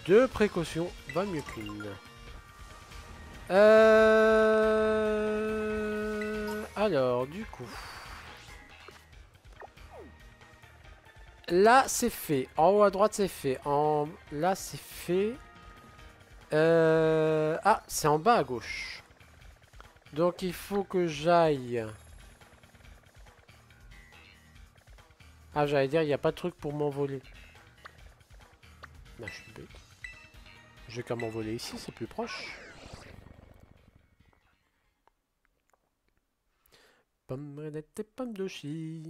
Deux précautions va mieux qu'une. Alors, du coup... Là, c'est fait. En haut à droite, c'est fait. Là, c'est fait. Ah, c'est en bas à gauche. Donc, il faut que j'aille... Ah, j'allais dire, il n'y a pas de truc pour m'envoler. Bah, je suis bête. Je vais qu'à m'envoler ici, c'est plus proche. Pomme renette et pomme de chi.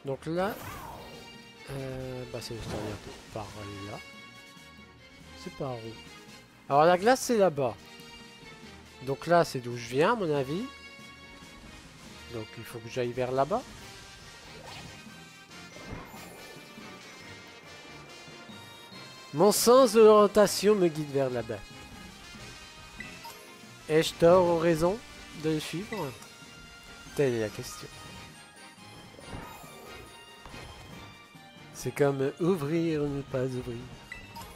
Donc là... bah, c'est juste par là. C'est par où? Alors, la glace, c'est là-bas. Donc là, c'est d'où je viens, à mon avis. Donc, il faut que j'aille vers là-bas. Mon sens de l'orientation me guide vers là-bas. Ai-je tort ou raison de le suivre? Telle est la question. C'est comme ouvrir ou ne pas ouvrir.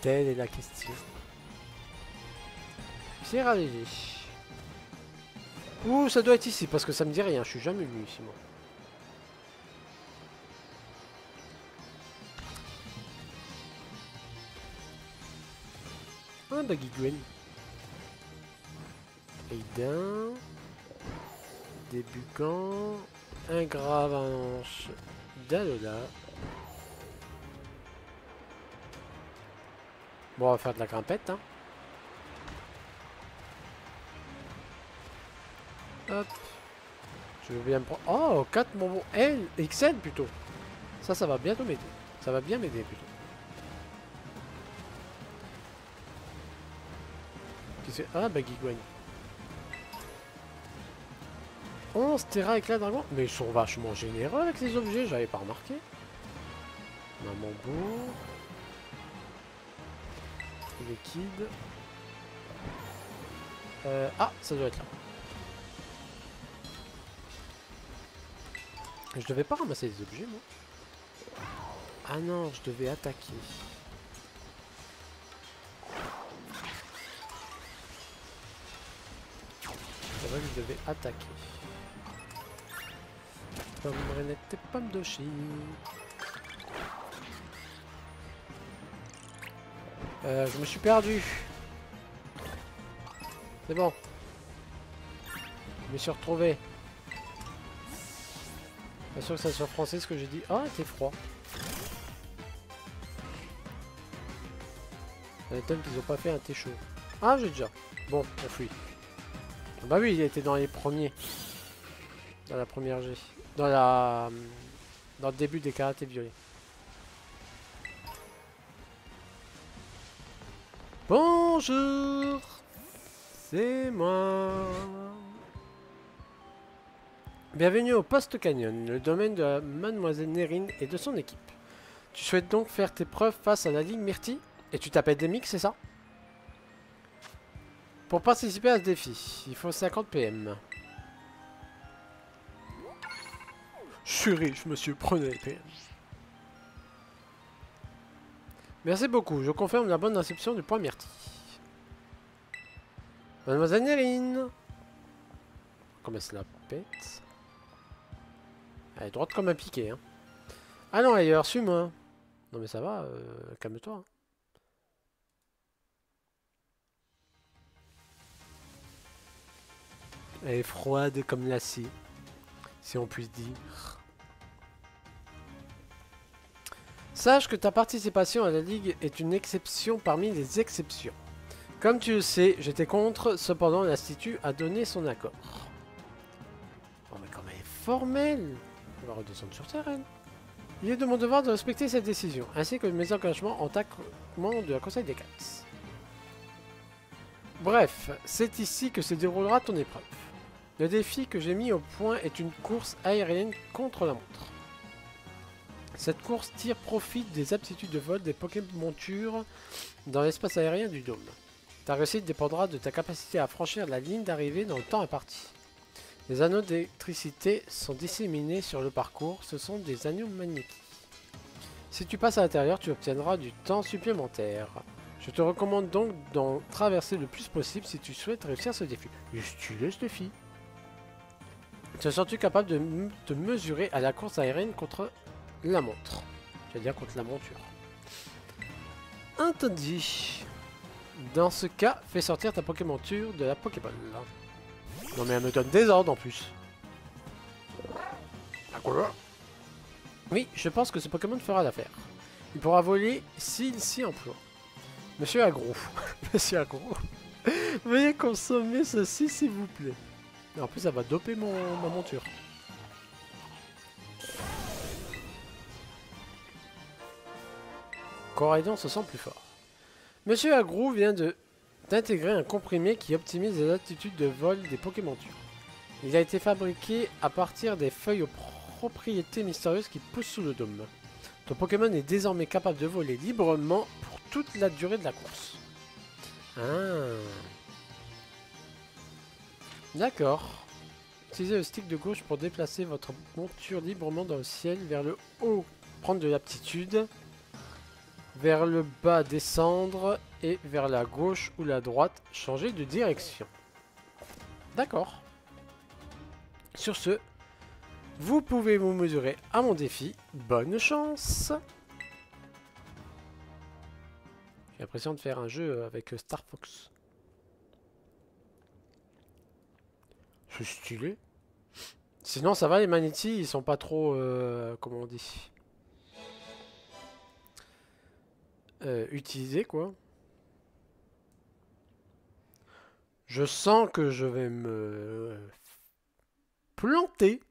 Telle est la question. C'est rallégé. Ouh, ça doit être ici, parce que ça me dit rien. Je suis jamais venu ici, moi. Un Baggy Gwen. Aiden. Début quand. Un grave avalanche d'Alola. Bon, on va faire de la grimpette, hein. Hop. Je veux bien me prendre... Oh, 4 bonbons. L, XL plutôt. Ça va bientôt m'aider. Ça va bien m'aider plutôt. Ah, Baggy Gwen. 11 Terra éclat dragon. Mais ils sont vachement généreux avec les objets, j'avais pas remarqué. Maman bourre. Liquide. Ah, ça doit être là. Je devais pas ramasser les objets, moi. Ah non, je devais attaquer. C'est vrai que je devais attaquer. Pomme renette et pomme de chi. Je me suis perdu. C'est bon. Je me suis retrouvé. Pas sûr que ça soit français ce que j'ai dit. Ah, t'es froid. Un item qu'ils ont pas fait un thé chaud. Ah, j'ai déjà. Bon, on fuit. Bah oui, il était dans les premiers. Dans la première G. Dans la... Dans le début des karatés violets. Bonjour. C'est moi. Bienvenue au Poste Canyon, le domaine de la Mademoiselle Nerine et de son équipe. Tu souhaites donc faire tes preuves face à la Ligue Myrtille? Et tu t'appelles Demic, c'est ça? Pour participer à ce défi, il faut 50 PM. Je suis riche, monsieur, prenez les PM. Merci beaucoup, je confirme la bonne réception du point Myrtille. Mademoiselle Nerine. Comment elle se la pète? Elle est droite comme un piqué, hein. Allons ailleurs, suis-moi. Non mais ça va, calme-toi. Elle est froide comme l'acier, si on puisse dire. Sache que ta participation à la Ligue est une exception parmi les exceptions. Comme tu le sais, j'étais contre, cependant l'Institut a donné son accord. Oh mais comme elle est formelle. On va redescendre sur terre, elle. Il est de mon devoir de respecter cette décision, ainsi que mes engagements en tant que membre de la Conseil des 4. Bref, c'est ici que se déroulera ton épreuve. Le défi que j'ai mis au point est une course aérienne contre la montre. Cette course tire profit des aptitudes de vol des Pokémon montures dans l'espace aérien du dôme. Ta réussite dépendra de ta capacité à franchir la ligne d'arrivée dans le temps imparti. Les anneaux d'électricité sont disséminés sur le parcours, ce sont des anneaux magnétiques. Si tu passes à l'intérieur, tu obtiendras du temps supplémentaire. Je te recommande donc d'en traverser le plus possible si tu souhaites réussir ce défi. Il est stylé ce défi. Te sens-tu capable de te mesurer à la course aérienne contre la montre? C'est-à-dire contre la monture. Interdit. Dans ce cas, fais sortir ta Pokémonture de la Pokéball. Non mais elle me donne des ordres en plus. Oui, je pense que ce Pokémon fera l'affaire. Il pourra voler s'il s'y emploie. Monsieur Agro. Monsieur Agro. Veuillez consommer ceci s'il vous plaît. Et en plus ça va doper ma monture. Coraidon se sent plus fort. Monsieur Agro vient d'intégrer un comprimé qui optimise les aptitudes de vol des Pokémontures. Il a été fabriqué à partir des feuilles aux propriétés mystérieuses qui poussent sous le dôme. Ton Pokémon est désormais capable de voler librement pour toute la durée de la course. Ah. D'accord. Utilisez le stick de gauche pour déplacer votre monture librement dans le ciel vers le haut. Prendre de l'aptitude. Vers le bas, descendre. Et vers la gauche ou la droite, changer de direction. D'accord. Sur ce, vous pouvez vous mesurer à mon défi. Bonne chance! J'ai l'impression de faire un jeu avec Star Fox. C'est stylé. Sinon ça va, les Magnétis, ils sont pas trop... comment on dit, utilisés quoi. Je sens que je vais me planter.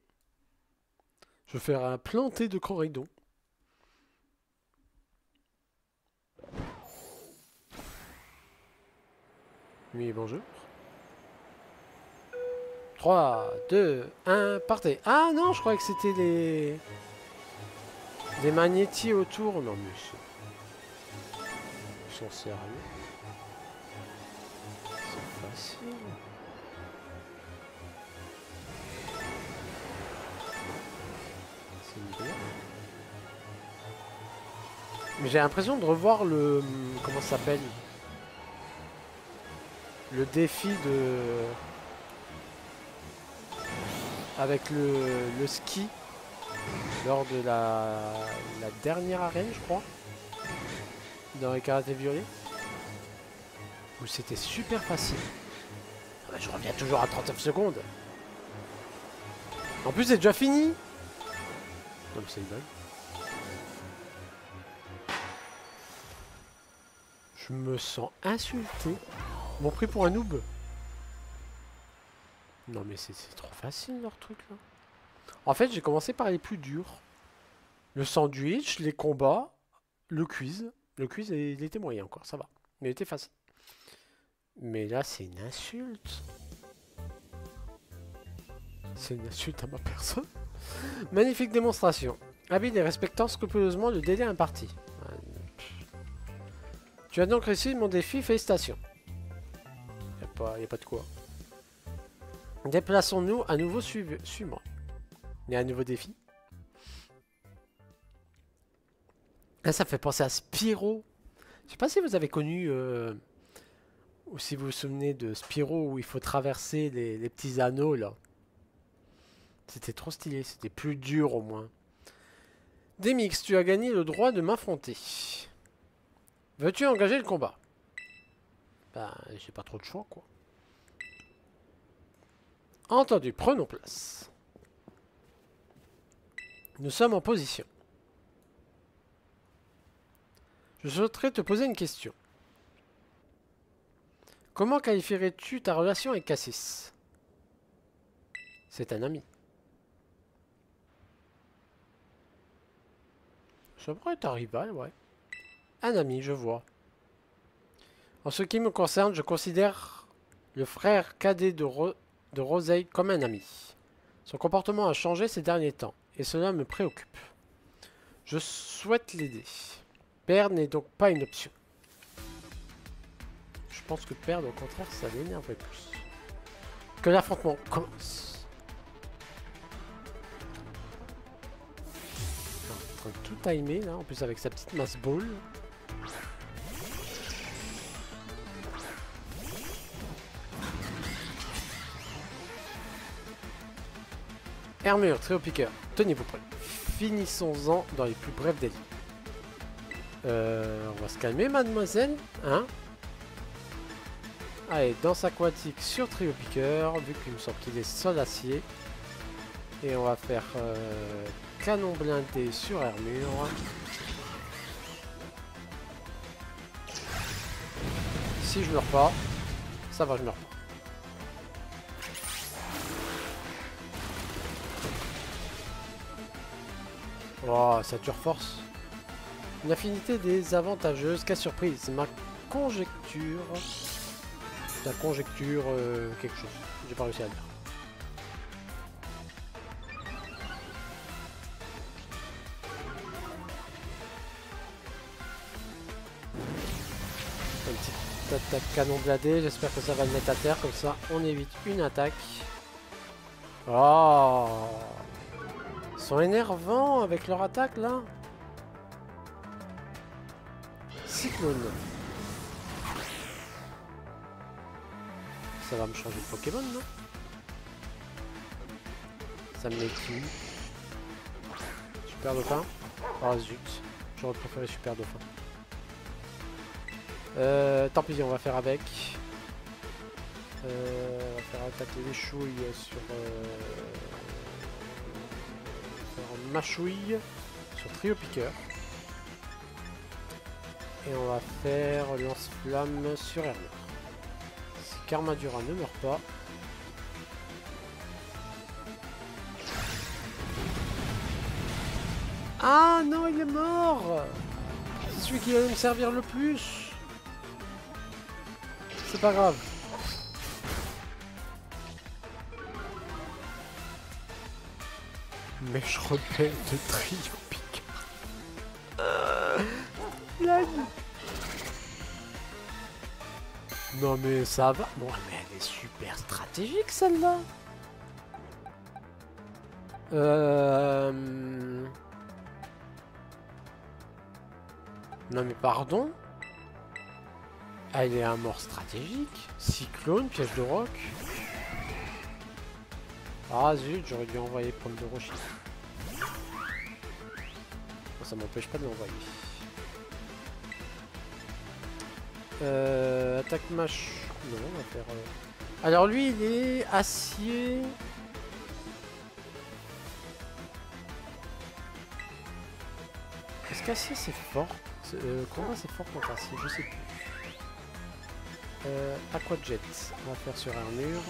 Je vais faire un planté de Coraidon. Oui, bonjour. 3, 2, 1, partez. Ah non, je croyais que c'était les... des magnétis autour. Non mais ils sont sérieux. C'est facile. Mais j'ai l'impression de revoir le... comment ça s'appelle? Le défi de... avec le ski. Lors de la dernière arène, je crois. Dans les karatés violets. Où c'était super facile. Ouais, je reviens toujours à 39 secondes. En plus, c'est déjà fini. Non, mais c'est une blague. Je me sens insulté. Ils m'ont pris pour un noob. Non mais c'est trop facile leur truc là. En fait j'ai commencé par les plus durs. Le sandwich, les combats, le quiz. Le quiz il était moyen encore, ça va. Mais il était facile. Mais là c'est une insulte. C'est une insulte à ma personne. Magnifique démonstration. Habile et respectant scrupuleusement le délai imparti. Tu as donc réussi mon défi, félicitations. Y a pas de quoi. Déplaçons-nous à nouveau, suis-moi. Il y a un nouveau défi. Là, ça fait penser à Spyro. Je sais pas si vous avez connu, ou si vous vous souvenez de Spyro, où il faut traverser les petits anneaux, là. C'était trop stylé, c'était plus dur au moins. Demix, tu as gagné le droit de m'affronter. Veux-tu engager le combat? Ben, j'ai pas trop de choix, quoi. Entendu, prenons place. Nous sommes en position. Je souhaiterais te poser une question. Comment qualifierais-tu ta relation avec Cassis? C'est un ami. Ça pourrait être un rival, ouais. Un ami, je vois. En ce qui me concerne, je considère le frère cadet de Roseille comme un ami. Son comportement a changé ces derniers temps, et cela me préoccupe. Je souhaite l'aider. Perdre n'est donc pas une option. Je pense que perdre, au contraire, ça l'énerverait plus. Que l'affrontement commence. train de tout timer là, en plus avec sa petite masse ball. Armure, trio piqueur, tenez-vous prêts. Finissons-en dans les plus brefs délais. On va se calmer, mademoiselle, hein? Allez, danse aquatique sur trio piqueur, vu qu'il me semble qu'il est sol acier. Et on va faire canon blindé sur armure. Si je meurs pas, ça va, je meurs pas. Oh, ça dure force. Une affinité désavantageuse. Quelle surprise. Ma conjecture. La conjecture quelque chose. J'ai pas réussi à le dire. Une petite attaque canon bladé. J'espère que ça va le mettre à terre. Comme ça, on évite une attaque. Oh, ils sont énervants avec leur attaque là. Cyclone. Ça va me changer de Pokémon, non? Ça me met qui? Super Dauphin? Oh zut, j'aurais préféré Super Dauphin. Tant pis, on va faire avec. On va faire attaquer les chouilles sur... faire mâchouille sur trio piqueur. Et on va faire lance-flamme sur armure. Si Karmadura ne meurt pas. Ah non, il est mort! C'est celui qui allait me servir le plus. C'est pas grave. Mais je rebelle de trio piqueur. Non mais ça va. Bon mais elle est super stratégique celle-là. Non mais pardon. Elle est à mort stratégique. Cyclone, piège de roc. Ah zut, j'aurais dû envoyer pomme de rocher. Bon, ça m'empêche pas de l'envoyer. Attaque mâche. Non, on va faire... Alors lui, il est acier. Est-ce qu'acier c'est fort? Combat c'est fort contre acier, je sais plus. Aqua Jet, on va faire sur armure.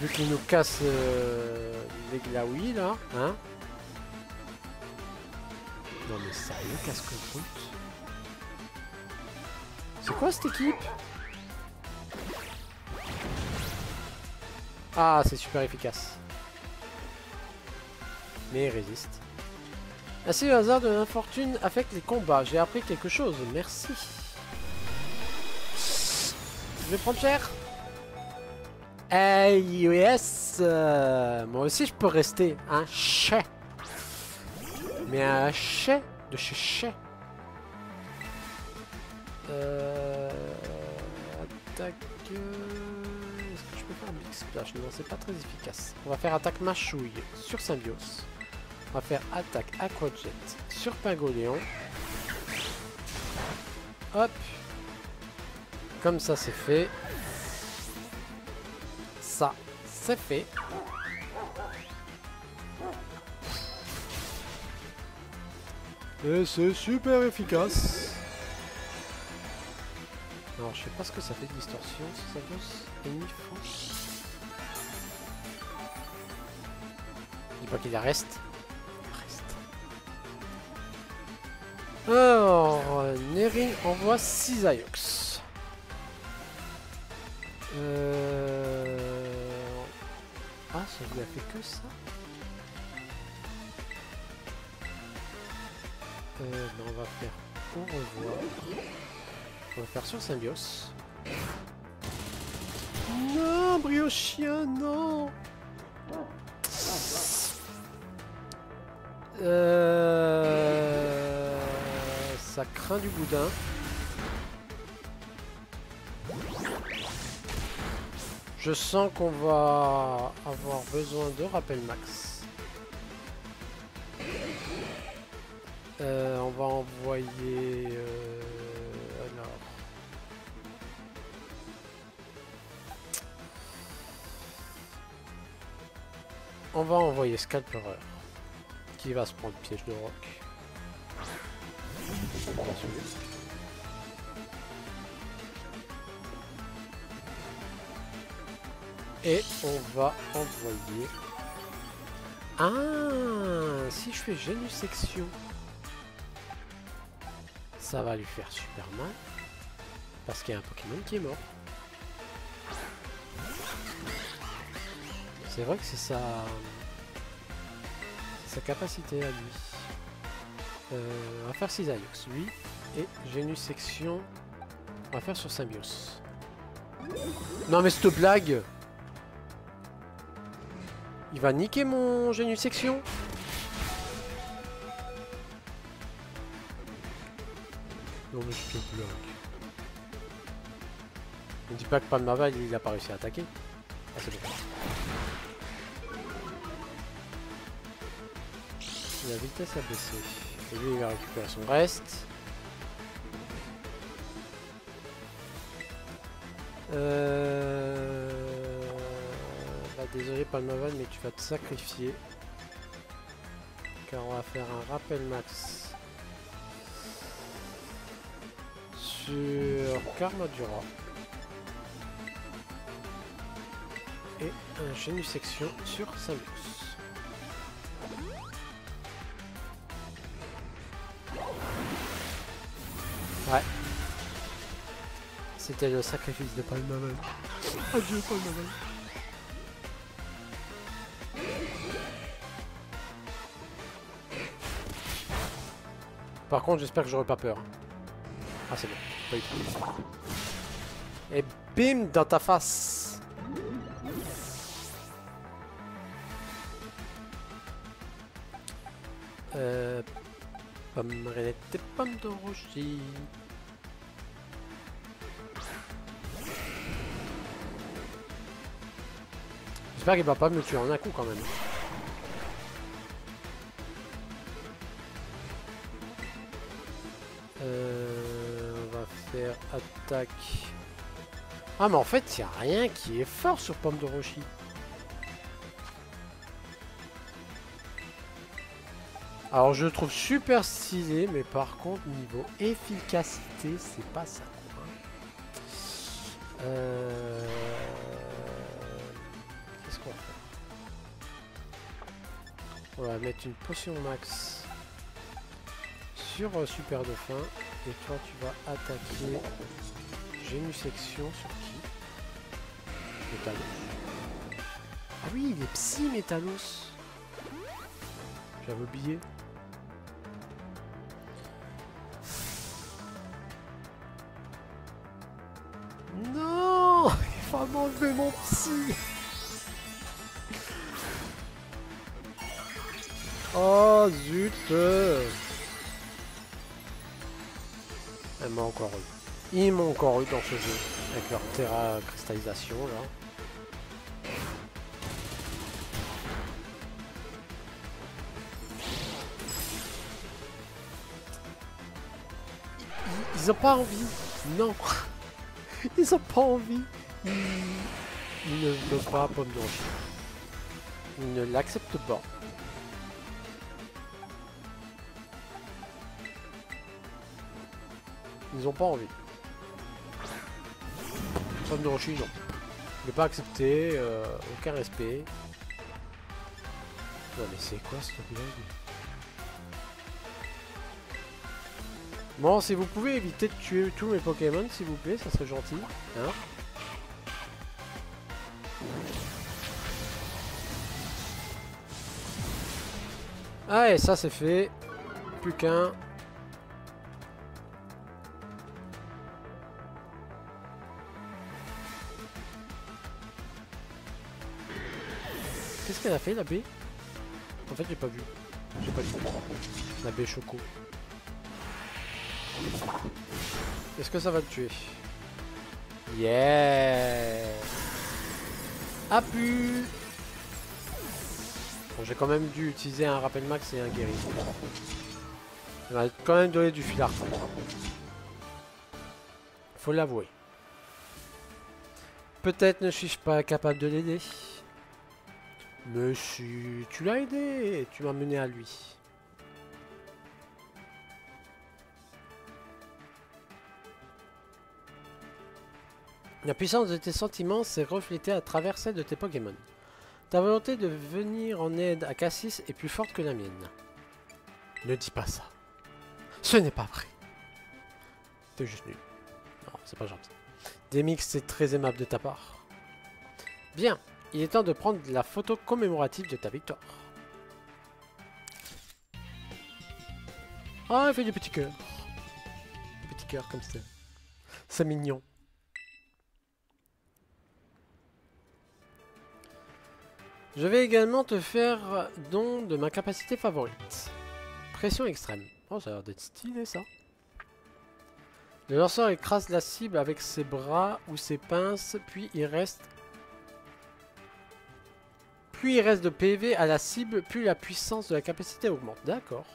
Vu qu'il nous casse les glaouis là, hein? Non mais sérieux, casse que brut. C'est quoi cette équipe? Ah, c'est super efficace. Mais il résiste. Ainsi, le hasard de l'infortune affecte les combats. J'ai appris quelque chose. Merci. Je vais prendre cher. Hey, yes. Moi aussi, je peux rester un chais. Mais un chais de chez chais. Attaque... Est-ce que je peux faire un Big Splash? Non, c'est pas très efficace. On va faire attaque mâchouille sur Symbiose. On va faire attaque Aqua Jet sur Pingoléon. Hop. Comme ça, c'est fait. Ça, c'est fait. Et c'est super efficace. Alors, je sais pas ce que ça fait de distorsion, si ça bosse. Ennemi fausse. Je dis pas qu'il reste. Alors, Nerin envoie 6 Aiox. Ah, ça lui a fait que ça. Ben on va faire au revoir. On va faire sur Symbiose. Non, Briochien, non. Ça craint du boudin. Je sens qu'on va avoir besoin de rappel max. On va envoyer... alors... On va envoyer Scalperer, qui va se prendre piège de roc. Et on va envoyer... Ah, si je fais Génusection, ça va lui faire super mal. Parce qu'il y a un Pokémon qui est mort. C'est vrai que c'est sa capacité à lui. On va faire Cisaillux, lui. Et Génusection, on va faire sur Symbios. Non mais cette blague! Il va niquer mon Génusection? Non mais je te blague. Ne dis pas que Palmaval il a pas réussi à attaquer. Ah c'est bon. La vitesse a baissé. Et lui il va récupérer son reste. Bah, désolé Palmaval mais tu vas te sacrifier. Car on va faire un rappel max sur Karmadura. Et un Génusection sur Symbios. Ouais. C'était le sacrifice de Palmaval. Adieu Palmaval. Par contre j'espère que j'aurai pas peur. Ah c'est bon, pas du tout. Et bim dans ta face. Pomme et pomme de rocher. J'espère qu'il va pas me tuer en un coup quand même. On va faire attaque. Ah mais en fait il n'y a rien qui est fort sur pomme de rocher. Alors je le trouve super stylé, mais par contre niveau efficacité, c'est pas ça. Qu'est-ce qu'on fait? On va mettre une potion max sur Super Dauphin. Et toi tu vas attaquer Génusection sur qui? Métalos. Ah oui, il est Psy Métalos. J'avais oublié. Non, il va m'enlever mon psy. Oh zut. Elle m'a encore eu. Ils m'ont encore eu dans ce jeu. Avec leur terra cristallisation là. Ils ont pas envie. Non. Ils ont pas envie. Ils ne veulent pas pomme de rocher. Ils ne l'acceptent pas. Ils ont pas envie. Pomme de rocher, non. Je ne vais pas accepter. Aucun respect. Non mais c'est quoi cette blague? Bon, si vous pouvez éviter de tuer tous mes Pokémon, s'il vous plaît, ça serait gentil. Hein? Ah, et ça c'est fait. Plus qu'un. Qu'est-ce qu'elle a fait, la baie? En fait, j'ai pas vu. J'ai pas vu. La baie Choco. Est-ce que ça va le tuer? Yeah. Appu. Bon, j'ai quand même dû utiliser un rappel max et un guéri. Il m'a quand même donné du fil à retordre. Faut l'avouer. Peut-être ne suis-je pas capable de l'aider. Mais si tu l'as aidé, tu m'as mené à lui. La puissance de tes sentiments s'est reflétée à travers celle de tes Pokémon. Ta volonté de venir en aide à Cassis est plus forte que la mienne. Ne dis pas ça. Ce n'est pas vrai. T'es juste nul. Non, c'est pas gentil. Demix, c'est très aimable de ta part. Bien, il est temps de prendre la photo commémorative de ta victoire. Ah, elle fait des petits cœurs. Des petits cœurs comme ça. C'est mignon. Je vais également te faire don de ma capacité favorite. Pression extrême. Oh, ça a l'air d'être stylé ça. Le lanceur écrase la cible avec ses bras ou ses pinces, puis il reste de PV à la cible, puis la puissance de la capacité augmente. D'accord.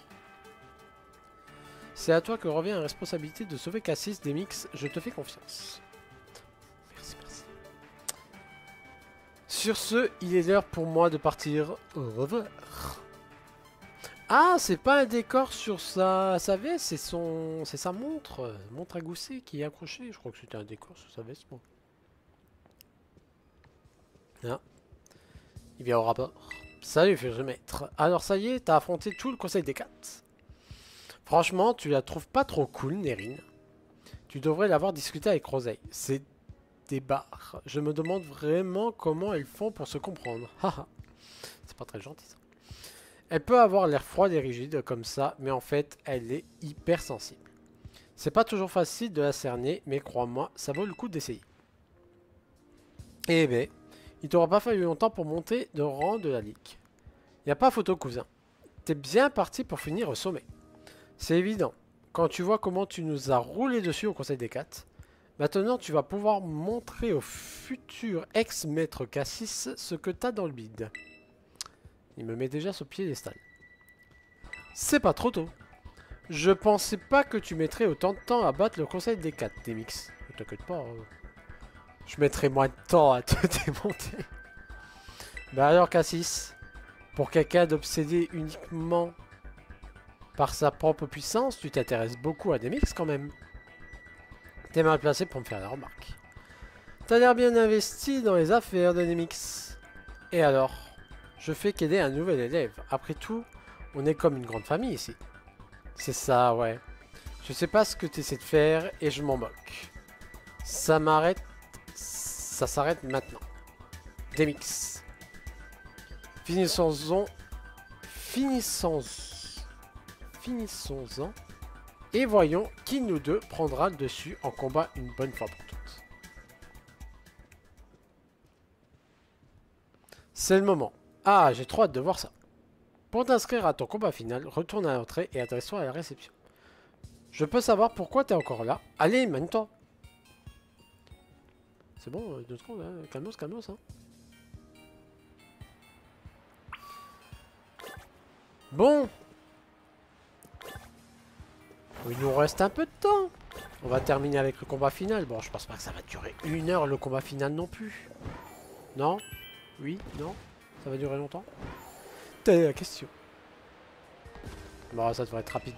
C'est à toi que revient la responsabilité de sauver Cassis, Demix. Je te fais confiance. Merci, merci. Sur ce, il est l'heure pour moi de partir. Au revoir. Ah, c'est pas un décor sur sa veste, c'est sa montre. Montre à gousset qui est accrochée. Je crois que c'était un décor sur sa veste, moi. Ah. Il vient au rapport. Salut, futur maître. Alors ça y est, t'as affronté tout le conseil des 4. Franchement, tu la trouves pas trop cool, Nerine. Tu devrais l'avoir discuté avec Roseille. C'est des barres. Je me demande vraiment comment elles font pour se comprendre. Haha. C'est pas très gentil ça. Elle peut avoir l'air froide et rigide comme ça, mais en fait, elle est hyper sensible. C'est pas toujours facile de la cerner, mais crois-moi, ça vaut le coup d'essayer. Eh ben, il t'aura pas fallu longtemps pour monter de rang de la ligue. Y a pas photo, cousin. T'es bien parti pour finir au sommet. C'est évident. Quand tu vois comment tu nous as roulé dessus au Conseil des 4, maintenant tu vas pouvoir montrer au futur ex-maître Cassis ce que t'as dans le bide. Il me met déjà sur piédestal. C'est pas trop tôt. Je pensais pas que tu mettrais autant de temps à battre le Conseil des 4, Demix. Ne t'inquiète pas. Je mettrai moins de temps à te démonter. Bah alors Cassis, pour quelqu'un d'obsédé uniquement par sa propre puissance, tu t'intéresses beaucoup à Demix quand même. T'es mal placé pour me faire la remarque. T'as l'air bien investi dans les affaires de Demix. Et alors? Je fais qu'aider un nouvel élève. Après tout, on est comme une grande famille ici. C'est ça, ouais. Je sais pas ce que tu essaies de faire et je m'en moque. Ça m'arrête. Ça s'arrête maintenant. Demix. Finissons-en. Finissons-en. Et voyons qui nous deux prendra le dessus en combat une bonne fois pour toutes. C'est le moment. Ah, j'ai trop hâte de voir ça. Pour t'inscrire à ton combat final, retourne à l'entrée et adresse-toi à la réception. Je peux savoir pourquoi t'es encore là. Allez, mène-toi. C'est bon, 2 secondes, hein. Calmos, calmos, hein. Bon. Il nous reste un peu de temps. On va terminer avec le combat final. Bon, je pense pas que ça va durer 1 heure le combat final non plus. Non? Oui? Non? Ça va durer longtemps? Telle est la question. Bon, ça devrait être rapide.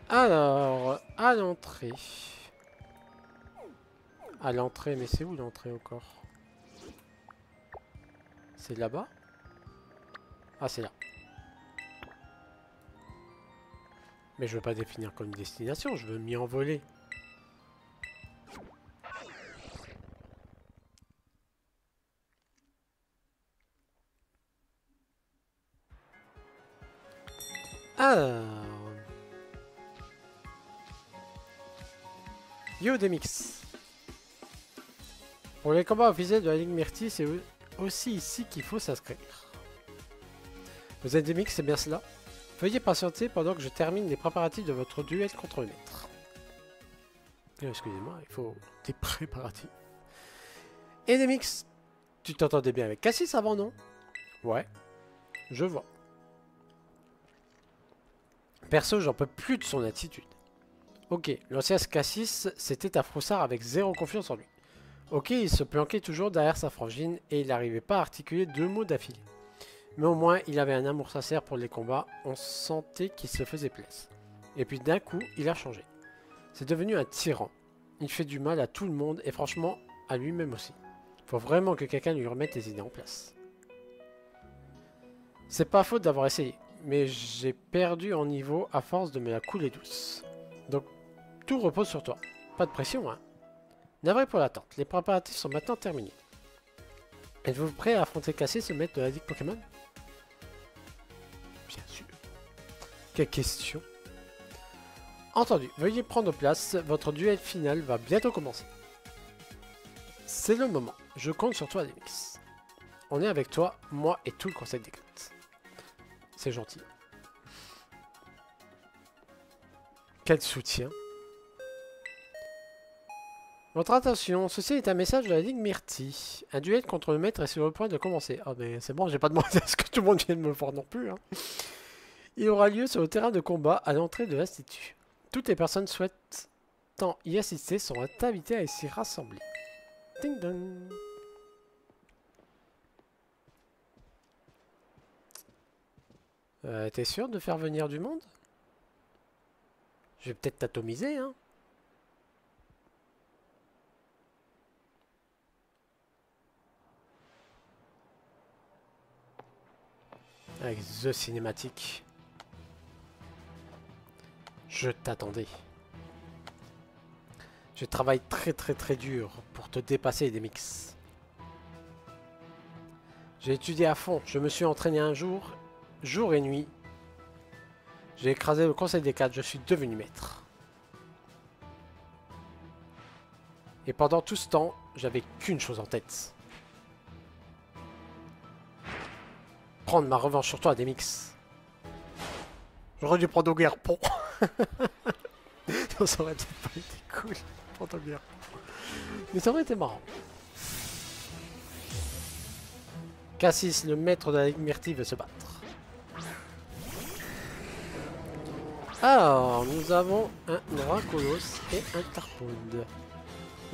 Alors, à l'entrée. À l'entrée, mais c'est où l'entrée encore? C'est là-bas? Ah, c'est là. Mais je veux pas définir comme une destination, je veux m'y envoler. Alors... Yo Demix. Pour les combats officiels de la Ligue Myrtille, c'est aussi ici qu'il faut s'inscrire. Vous êtes des mix, c'est bien cela? Veuillez patienter pendant que je termine les préparatifs de votre duel contre le maître. Excusez-moi, il faut des préparatifs. Et des mix, tu t'entendais bien avec Cassis avant, non? Ouais, je vois. Perso, j'en peux plus de son attitude. Ok, l'ancien Cassis, c'était un froussard avec zéro confiance en lui. Ok, il se planquait toujours derrière sa frangine et il n'arrivait pas à articuler 2 mots d'affilée. Mais au moins, il avait un amour sincère pour les combats, on sentait qu'il se faisait plaisir. Et puis d'un coup, il a changé. C'est devenu un tyran. Il fait du mal à tout le monde et franchement, à lui-même aussi. Faut vraiment que quelqu'un lui remette les idées en place. C'est pas faute d'avoir essayé, mais j'ai perdu en niveau à force de me la couler douce. Donc, tout repose sur toi. Pas de pression, hein. Navré pour l'attente, les préparatifs sont maintenant terminés. Êtes-vous prêt à affronter Cassis, ce maître de la Ligue Pokémon? Bien sûr. Quelle question? Entendu, veuillez prendre place, votre duel final va bientôt commencer. C'est le moment, je compte sur toi, Demix. On est avec toi, moi et tout le conseil des cryptes. C'est gentil. Quel soutien. Votre attention, ceci est un message de la Ligue Myrtille. Un duel contre le maître est sur le point de commencer. Ah mais c'est bon, j'ai pas demandé à ce que tout le monde vienne me voir non plus. Hein. Il aura lieu sur le terrain de combat à l'entrée de l'Institut. Toutes les personnes souhaitant y assister seront invitées à s'y rassembler. Ding dong. T'es sûr de faire venir du monde? Je vais peut-être t'atomiser, hein. Avec The Cinématique. Je t'attendais. Je travaille très dur pour te dépasser, Demix. J'ai étudié à fond, je me suis entraîné un jour et nuit. J'ai écrasé le conseil des 4, je suis devenu maître. Et pendant tout ce temps, j'avais qu'une chose en tête. Prendre ma revanche sur toi, Demix. J'aurais dû prendre Ogerpon. Ça aurait peut-être pas été cool. Prendre Ogerpon. Mais ça aurait été marrant. Cassis, le maître de la Ligue Myrtille, veut se battre. Alors, nous avons un Dracolos et un Tarpod.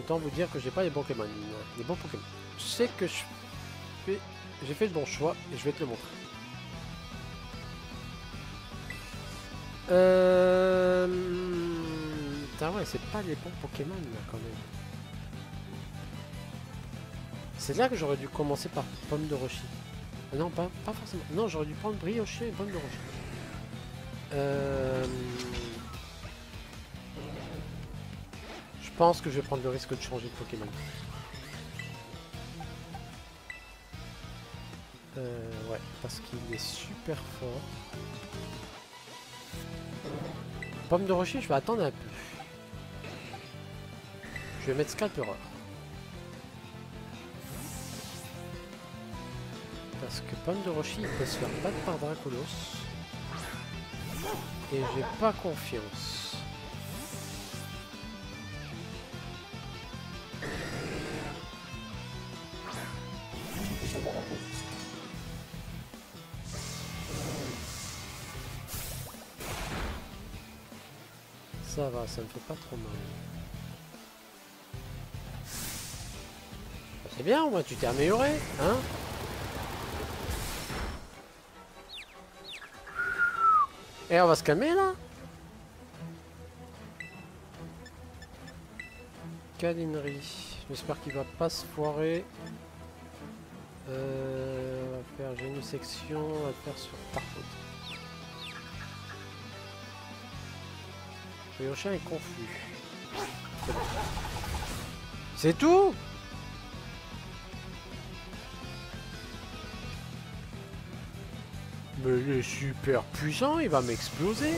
Autant vous dire que j'ai pas les bons Pokémon. Les bons Pokémon. Je sais que j'ai fait le bon choix et je vais te le montrer. Putain, ouais, c'est pas les bons Pokémon là quand même. C'est là que j'aurais dû commencer par Pomme de Rocher. Non, pas forcément. Non, j'aurais dû prendre Brioché et Pomme de Rocher. Je pense que je vais prendre le risque de changer de Pokémon. Ouais, parce qu'il est super fort. Pomme de Rocher, je vais attendre un peu. Je vais mettre Scalpereur. Parce que Pomme de Rocher, il peut se faire battre par Dracolos. Et j'ai pas confiance. Ça va, ça me fait pas trop mal. C'est bien, au moins tu t'es amélioré, hein? Et on va se calmer là. Câlinerie. J'espère qu'il va pas se foirer. On va faire génie-section, on va le faire sur Tarpod. Le chien est confus. C'est tout? Mais il est super puissant, il va m'exploser.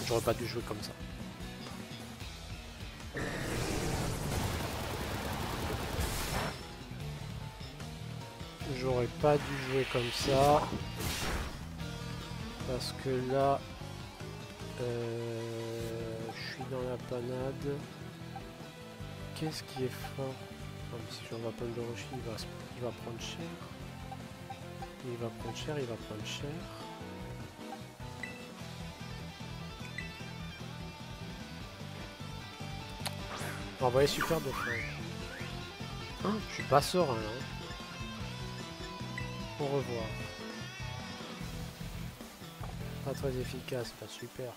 J'aurais pas dû jouer comme ça. J'aurais pas dû jouer comme ça. Parce que là... je suis dans la panade. Qu'est-ce qui est fort? Ah, mais si j'envoie pas de Roshi, il va prendre cher. Il va prendre cher, il va prendre cher. On va envoyer super de fin. Hein, je suis pas serein hein. Au revoir. Pas très efficace, pas super.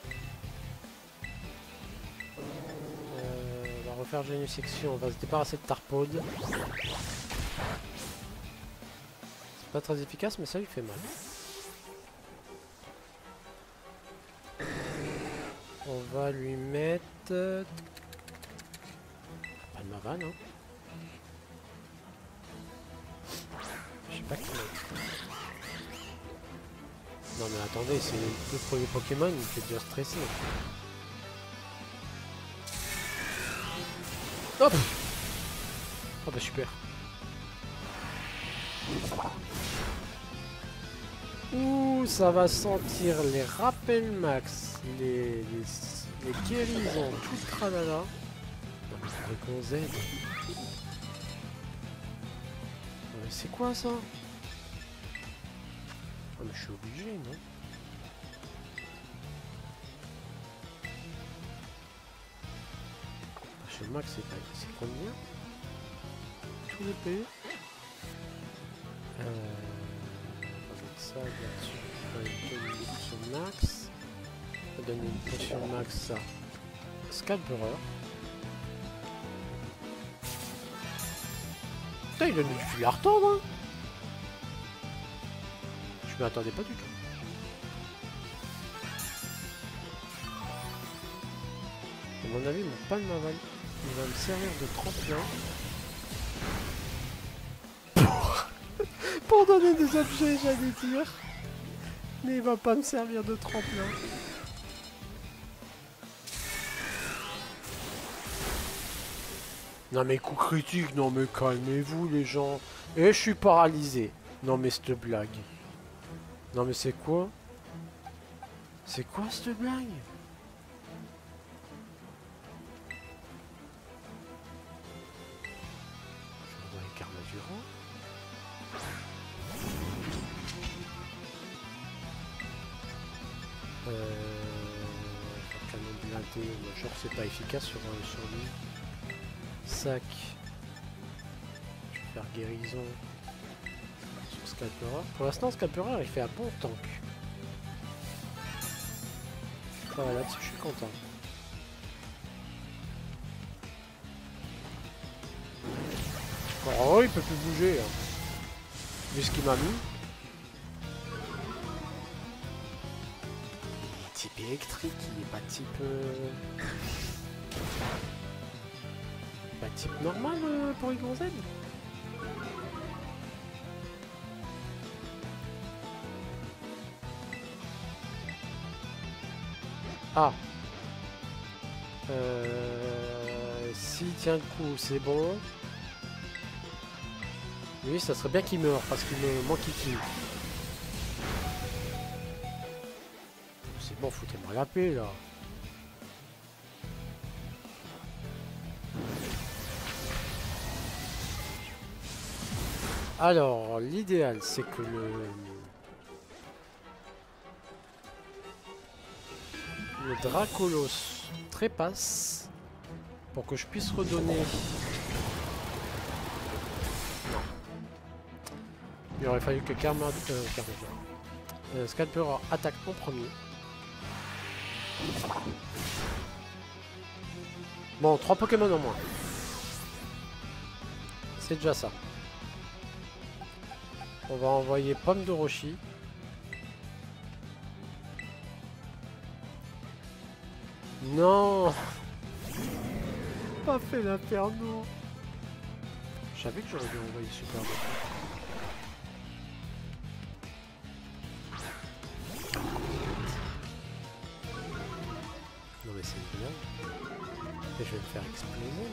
On va refaire une section, on va se débarrasser de Tarpode. C'est pas très efficace mais ça lui fait mal. On va lui mettre... Pas de ma vanne hein. Je sais pas qui mettre. Non mais attendez, c'est le premier Pokémon, il me fait déjà stresser. Hop. Oh bah super. Ouh, ça va sentir les rappels max, les guérisons, tout le tralala. Non mais Dragon Z. Non mais c'est quoi ça? Oh mais je suis obligé, non? Chez le max c'est combien? Tout le pays? On va mettre ça là-dessus. On va donner une potion max. On va donner une potion max à Scalperer. Putain, il donne du fil à retordre hein. Je m'y attendais pas du tout. À mon avis, mon Palmaval, il va me servir de tremplin. Pour donner des objets, j'allais dire. Mais il va pas me servir de tremplin. Non mais coup critique, non mais calmez-vous les gens. Et je suis paralysé. Non mais cette blague. Non mais c'est quoi? C'est quoi cette blague? Je vais envoyer Carmadurant. Canon blindé, genre c'est pas efficace sur lui. Sac. Je vais faire guérison sur Scalperer. Pour l'instant Scalperer il fait un bon tank. Voilà, là-dessus je suis content. Oh il peut plus bouger hein. Vu ce qu'il m'a mis. Type électrique, il est pas type... Pas type normal pour Dragon Z. Ah. S'il tient le coup, c'est bon. Lui, ça serait bien qu'il meure parce qu'il me manque ici. C'est bon, foutez-moi la paix là. Alors, l'idéal, c'est que le Dracolos trépasse pour que je puisse redonner. Non. Il aurait fallu que Scalperer attaque en premier. Bon, 3 Pokémon en moins. C'est déjà ça. On va envoyer Pomme de Roshi. Non. Pas fait l'inferno. Je savais que j'aurais dû envoyer super bien. Non mais c'est une blague. Mais je vais me faire exploser, moi.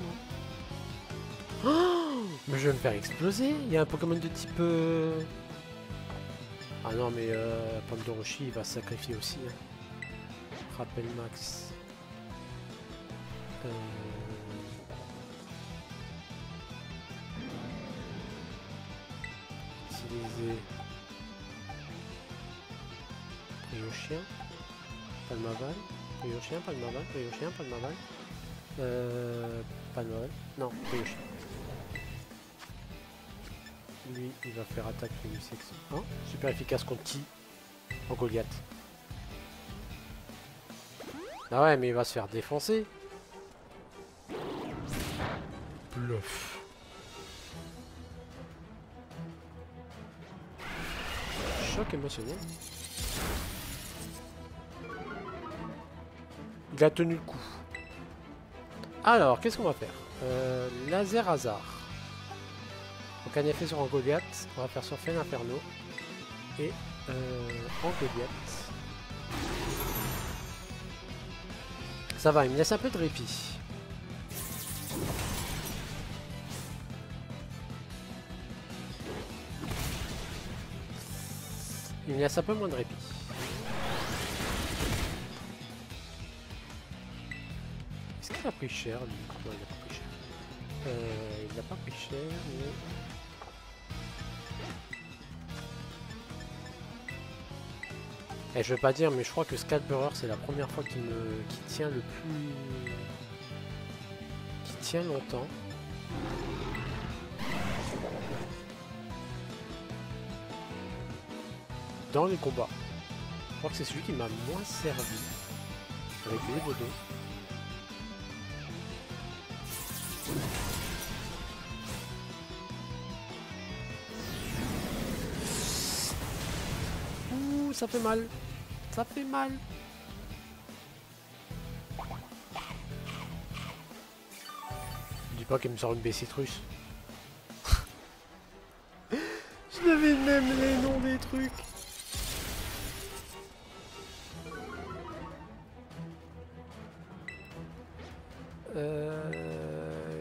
Oh, mais je vais me faire exploser. Il y a un Pokémon de type... Ah non, mais Pandoroshi, il va se sacrifier aussi. Hein. Rappel max. Utiliser... Priochien. Palmaval. Priochien, Palmaval, Priochien, Palmaval. Palmaval. Non, Priochien. Lui, il va faire attaque unisexe. Hein, super efficace contre qui? En Goliath. Ah ouais, mais il va se faire défoncer. Bluff. Choc émotionnel. Il a tenu le coup. Alors, qu'est-ce qu'on va faire? Laser hasard. Donc un effet sur un Goliath. On va faire surfer l'Inferno. Et en Goliath. Ça va, il me laisse un peu de répit. Il me laisse un peu moins de répit. Est-ce qu'il a pris cher, lui? Non, il n'a pas pris cher. Il n'a pas pris cher, mais... Et je veux pas dire, mais je crois que Scalperer, c'est la première fois qu'il tient le plus... qui tient longtemps. Dans les combats. Je crois que c'est celui qui m'a moins servi. Avec les Bodo. Ouh, ça fait mal. Ça fait mal. Dis pas qu'il me sort une Bessitrus. Je devais même les noms des trucs.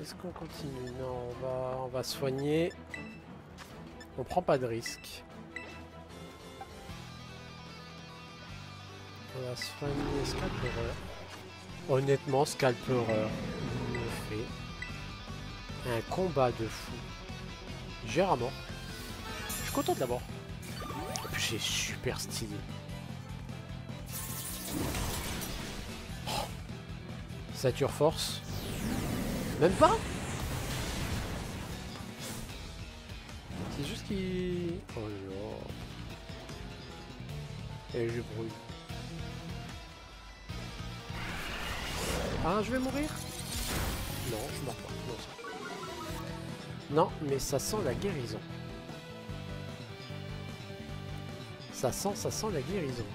Est-ce qu'on continue? Non, on va soigner. On prend pas de risque. On va soigner Scalperer. Honnêtement, Scalperer me fait un combat de fou. Gère à mort. Je suis content de l'avoir. Et puis c'est super stylé. Oh. Sature Force. Même pas. C'est juste qu'il... Oh là. Et je brûle. Ah, je vais mourir? Non, je meurs pas. Non, ça... non, mais ça sent la guérison. Ça sent la guérison.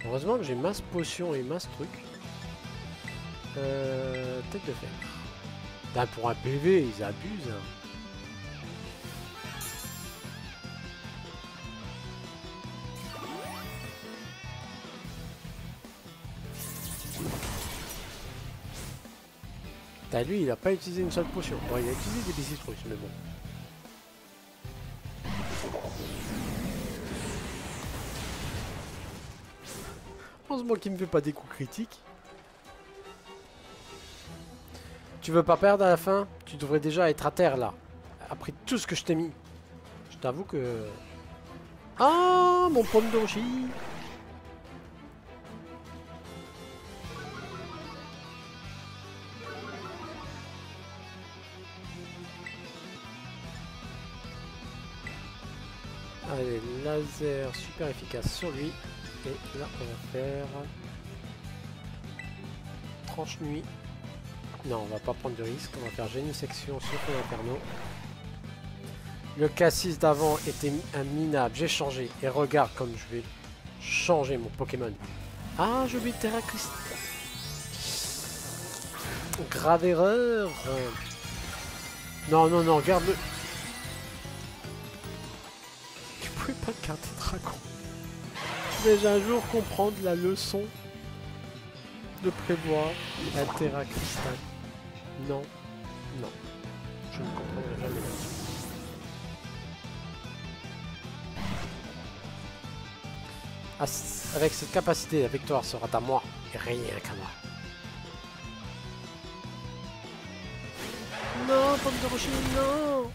Heureusement que j'ai masse potion et masse truc. Tête de fer. Ben, pour un PV, ils abusent. T'as lui, il a pas utilisé une seule potion. Bon, il a utilisé des Bessitrus, mais bon. Heureusement qu'il me fait pas des coups critiques. Tu veux pas perdre à la fin? Tu devrais déjà être à terre là. Après tout ce que je t'ai mis. Je t'avoue que... Ah, mon Pandoroshi. Allez, laser super efficace sur lui. Et là, on va faire... tranche nuit. Non, on va pas prendre de risque. On va faire génie section sur ton Inferno. Le Cassis d'avant était un minable. J'ai changé. Et regarde comme je vais changer mon Pokémon. Ah, je vais Terra Cristal. Grave erreur. Non, non, non, garde-le. Tu pouvais pas garder Dragon. Vais-je un jour comprendre la leçon? de prévoir un Terra Cristal. Non, non. Je ne comprendrai jamais là-dessus. Avec cette capacité, la victoire sera à moi et rien qu'à moi. Non, pomme de rocher, non!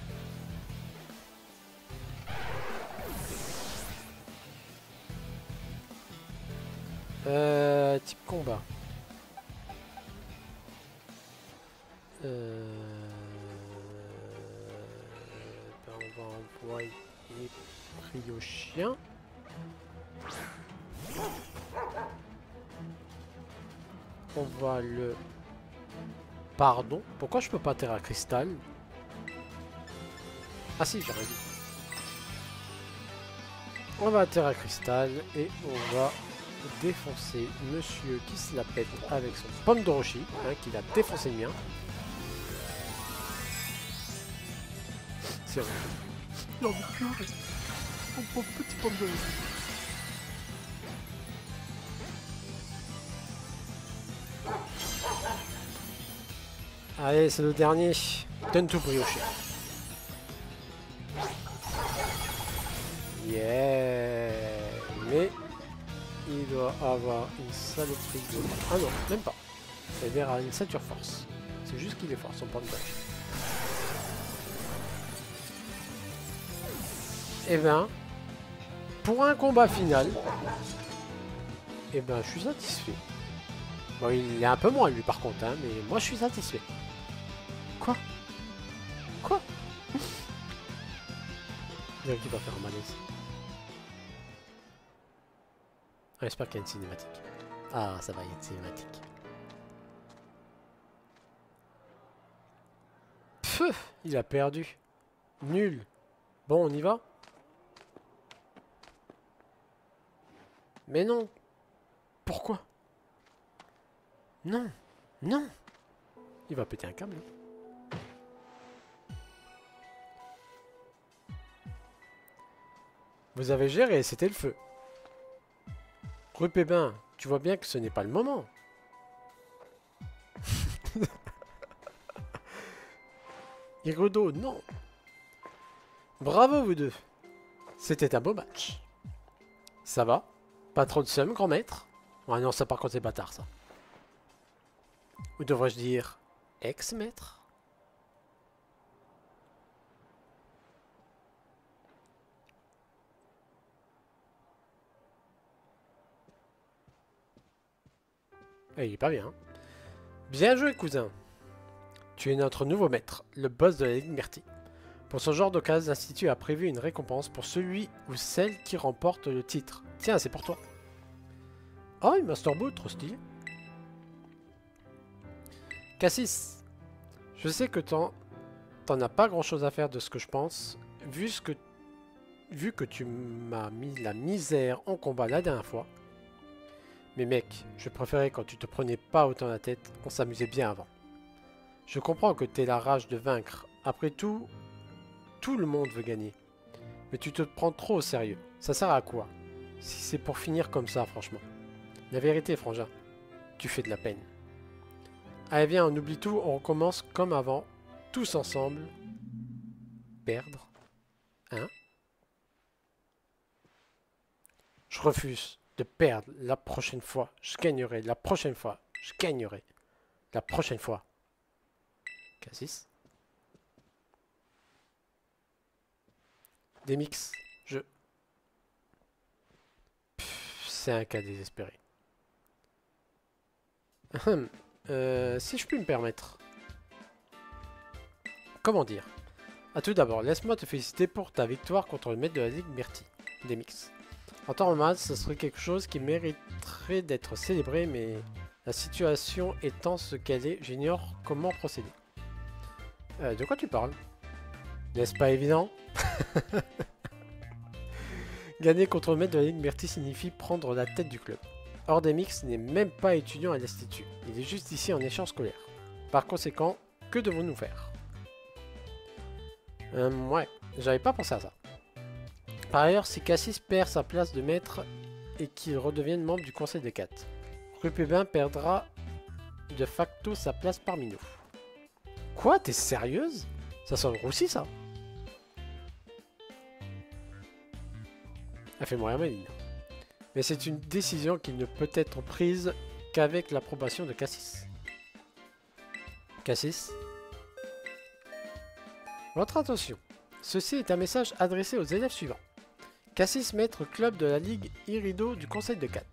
Type combat. Ben on va envoyer Prio Chien. On va le... Pardon, pourquoi je peux pas Terra Cristal? Ah si, j'ai rien dit. On va à Terra Cristal et on va défoncer monsieur qui se la pète avec son pomme de rocher, hein, qui a défoncé le mien. C'est vrai. Non, mais purée. Mon pauvre petit pomme de rocher. Allez, c'est le dernier. Donne tout brioché. Yeah. Mais il doit avoir une saloperie de... Ah non, même pas. C'est-à-dire une ceinture force. C'est juste qu'il est fort, son point de dodge. Et ben, pour un combat final, et ben, je suis satisfait. Bon, il est un peu moins lui par contre, hein, mais moi je suis satisfait. Quoi? Quoi? Il va faire un malaise. J'espère qu'il y a une cinématique. Ah, ça va, il y a une cinématique. Pfff, il a perdu. Nul. Bon, on y va? Mais non. Pourquoi? Non. Non. Il va péter un câble. Vous avez géré, c'était le feu. Rue Pébin, tu vois bien que ce n'est pas le moment. Hirudo, non. Bravo vous deux. C'était un beau match. Ça va? Pas trop de seum, grand maître? Ouais non, ça par contre c'est bâtard ça. Ou devrais-je dire ex-maître? Il est pas bien. Bien joué, cousin. Tu es notre nouveau maître, le boss de la Ligue Myrtille. Pour ce genre d'occasion, l'Institut a prévu une récompense pour celui ou celle qui remporte le titre. Tiens, c'est pour toi. Oh, une Master Boot, trop stylé. Cassis, je sais que t'en as pas grand chose à faire de ce que je pense, vu que tu m'as mis la misère en combat la dernière fois. Mais mec, je préférais quand tu te prenais pas autant la tête, on s'amusait bien avant. Je comprends que t'aies la rage de vaincre. Après tout, tout le monde veut gagner. Mais tu te prends trop au sérieux. Ça sert à quoi? Si c'est pour finir comme ça, franchement. La vérité, frangin, tu fais de la peine. Allez, viens, on oublie tout, on recommence comme avant, tous ensemble. Perdre. Hein? Je refuse de perdre la prochaine fois. Je gagnerai la prochaine fois. Je gagnerai la prochaine fois. Cassis. Des mix. C'est un cas désespéré. Si je puis me permettre. Comment dire? Tout d'abord, laisse-moi te féliciter pour ta victoire contre le maître de la Ligue Myrtille. Des mix. En temps normal, ce serait quelque chose qui mériterait d'être célébré, mais la situation étant ce qu'elle est, j'ignore comment procéder. De quoi tu parles? N'est-ce pas évident? Gagner contre le maître de la Ligue Myrtille signifie prendre la tête du club. Or, Demix n'est même pas étudiant à l'Institut. Il est juste ici en échange scolaire. Par conséquent, que devons-nous faire? Ouais, j'avais pas pensé à ça. Par ailleurs, si Cassis perd sa place de maître et qu'il redevienne membre du Conseil des 4, Rupébin perdra de facto sa place parmi nous. Quoi? T'es sérieuse? Ça sonne roussi, ça. Elle fait moyen maligne. Mais c'est une décision qui ne peut être prise qu'avec l'approbation de Cassis. Cassis? Votre attention. Ceci est un message adressé aux élèves suivants. Cassis, maître club de la Ligue Irido du Conseil de 4.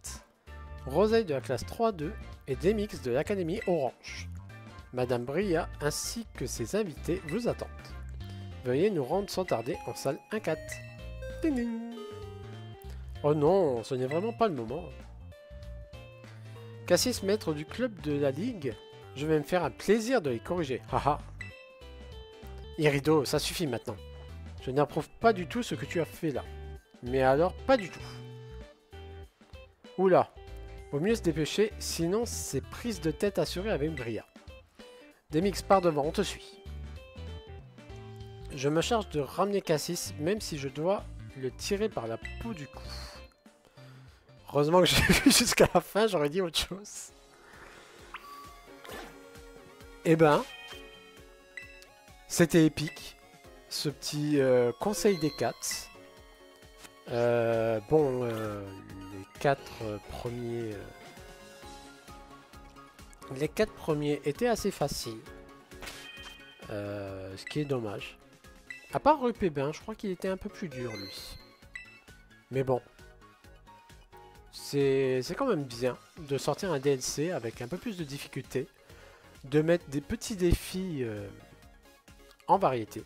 Roseille de la classe 3-2 et Demix de l'Académie Orange. Madame Bria ainsi que ses invités vous attendent. Veuillez nous rendre sans tarder en salle 1-4. Ding ding. Oh non, ce n'est vraiment pas le moment. Cassis, maître du club de la Ligue, je vais me faire un plaisir de les corriger. Haha. Irido, ça suffit maintenant. Je n'approuve pas du tout ce que tu as fait là. Mais alors, pas du tout. Oula. Vaut mieux se dépêcher, sinon c'est prise de tête assurée avec Bria. Demix part devant, on te suit. Je me charge de ramener Cassis, même si je dois le tirer par la peau du cou. Heureusement que j'ai vu jusqu'à la fin, j'aurais dit autre chose. Eh ben, c'était épique, ce petit conseil des 4. Les 4 premiers... les 4 premiers étaient assez faciles. Ce qui est dommage. À part Rupébin, je crois qu'il était un peu plus dur, lui. Mais bon. C'est quand même bien de sortir un DLC avec un peu plus de difficulté. De mettre des petits défis en variété.